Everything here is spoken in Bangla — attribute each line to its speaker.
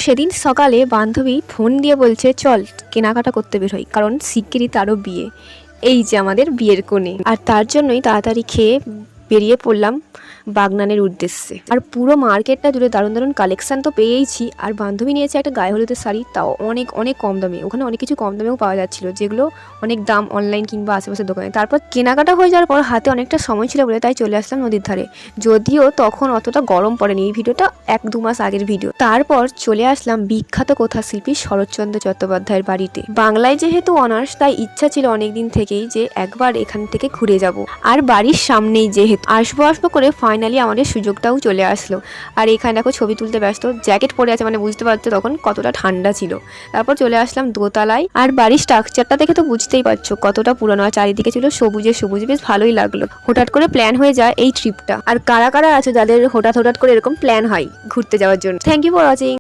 Speaker 1: সেদিন সকালে বান্ধবী ফোন দিয়ে বলছে চল কেনাকাটা করতে বের হই, কারণ শিগগিরই তারও বিয়ে। এই যে আমাদের বিয়ের কোণে, আর তার জন্যই তাড়াতাড়ি খেয়ে বেরিয়ে পড়লাম বাগনানের উদ্দেশ্যে। আর পুরো মার্কেটটা জুড়ে দারুণ দারুণ কালেকশন তো পেয়েইছি, আর বান্ধবী নিয়েছে একটা গায়ে হলুদের শাড়ি, তাও অনেক অনেক কম দামে। ওখানে অনেক কিছু কম দামেও পাওয়া যাচ্ছিল, যেগুলো অনেক দাম অনলাইন কিংবা আশেপাশের দোকানে। তারপর কেনাকাটা হয়ে যাওয়ার পর হাতে অনেকটা সময় ছিল বলে তাই চলে আসলাম নদীর ধারে। যদিও তখন অতটা গরম পড়েনি, এই ভিডিওটা 1-2 মাস আগের ভিডিও। তারপর চলে আসলাম বিখ্যাত কথা শিল্পী শরৎচন্দ্র চট্টোপাধ্যায়ের বাড়িতে। বাংলায় যেহেতু অনার্স, তাই ইচ্ছা ছিল অনেকদিন থেকেই যে একবার এখান থেকে ঘুরে যাব। আর বাড়ির সামনেই যেহেতু আসবো করে ফাইনালি আমাদের সুযোগটাও চলে আসলো। আর এখানে দেখো ছবি তুলতে ব্যস্ত, জ্যাকেট পরে আছে, মানে বুঝতে পারছো তখন কতটা ঠান্ডা ছিল। তারপর চলে আসলাম দোতলায়, আর বাড়ির স্ট্রাকচারটা দেখে তো বুঝতেই পারছো কতটা পুরনো। আর চারিদিকে ছিল সবুজে সবুজ, বেশ ভালোই লাগলো। হঠাৎ করে প্ল্যান হয়ে যায় এই ট্রিপটা। আর কারা কারা আছে যাদের হঠাৎ করে এরকম প্ল্যান হয় ঘুরতে যাওয়ার জন্য? Thank you for watching.